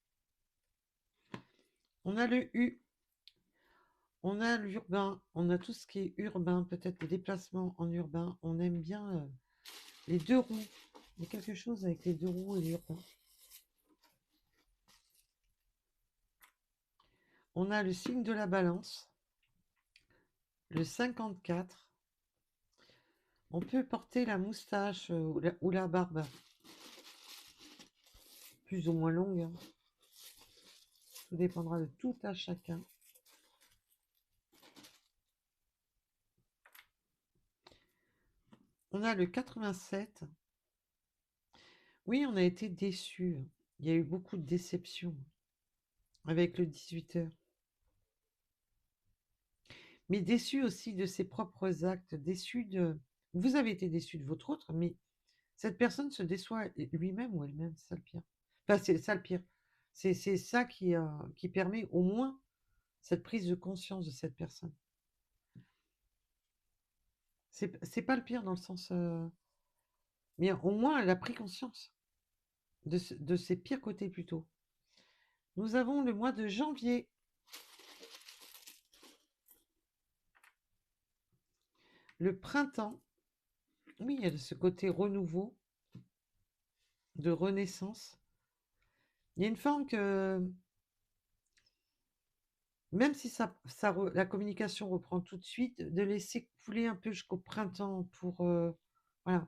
On a le U, on a l'urbain, on a tout ce qui est urbain, peut-être les déplacements en urbain. On aime bien les 2 roues. Il y a quelque chose avec les 2 roues et l'urbain. On a le signe de la balance, le 54. On peut porter la moustache ou la barbe, plus ou moins longue, hein. Tout dépendra de tout à chacun. On a le 87. Oui, on a été déçus. Il y a eu beaucoup de déceptions avec le 18 heures. Mais déçus aussi de ses propres actes, déçus de... Vous avez été déçus de votre autre, mais cette personne se déçoit lui-même ou elle-même, c'est ça le pire. Enfin, c'est ça le pire. C'est ça qui permet au moins cette prise de conscience de cette personne. C'est pas le pire dans le sens... mais au moins, elle a pris conscience de ses pires côtés plutôt. Nous avons le mois de janvier. Le printemps. Oui, il y a ce côté renouveau, de renaissance. Il y a une forme que, même si la communication reprend tout de suite, de laisser couler un peu jusqu'au printemps pour... voilà.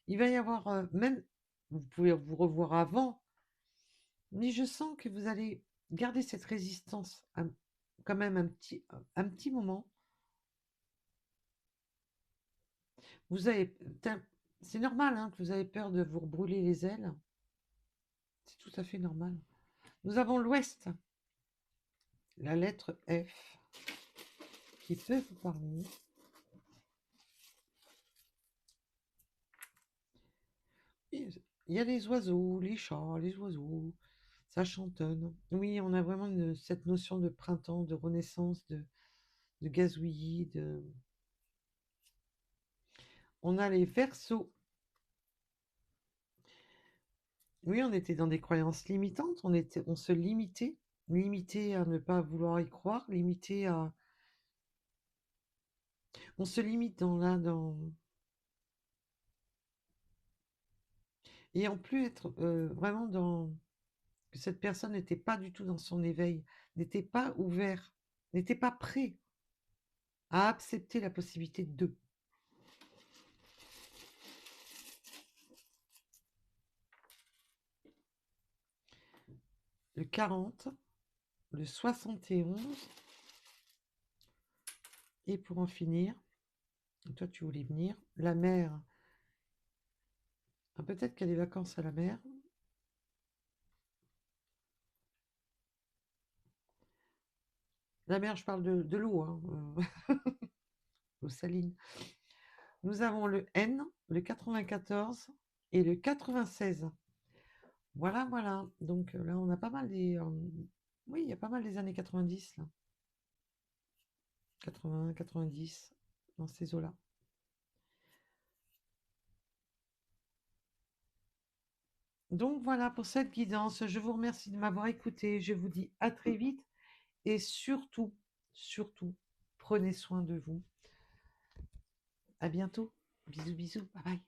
Il va y avoir, même, vous pouvez vous revoir avant, mais je sens que vous allez garder cette résistance quand même un petit moment. Vous avez, c'est normal hein, que vous avez peur de vous brûler les ailes. C'est tout à fait normal. Nous avons l'Ouest, la lettre F, qui peut vous parler. Il y a les oiseaux, les chats, les oiseaux, ça chantonne. Oui, on a vraiment cette notion de printemps, de renaissance, de gazouillis, On a les Verseaux. Oui, on était dans des croyances limitantes, on se limitait à ne pas vouloir y croire, on se limite dans... Et en plus être vraiment dans... que cette personne n'était pas du tout dans son éveil, n'était pas ouvert, n'était pas prêt à accepter la possibilité de. Le 40, le 71, Et pour en finir, toi tu voulais venir, la mer. Ah, peut-être qu'il y a des vacances à la mer. La mer, je parle de l'eau, hein, l'eau saline. Nous avons le N, le 94 et le 96. Voilà, voilà. Donc là, on a pas mal des. Oui, il y a pas mal des années 90, là. 80, 90, dans ces eaux-là. Donc voilà pour cette guidance. Je vous remercie de m'avoir écouté. Je vous dis à très vite et surtout, surtout, prenez soin de vous. À bientôt. Bisous, bisous. Bye bye.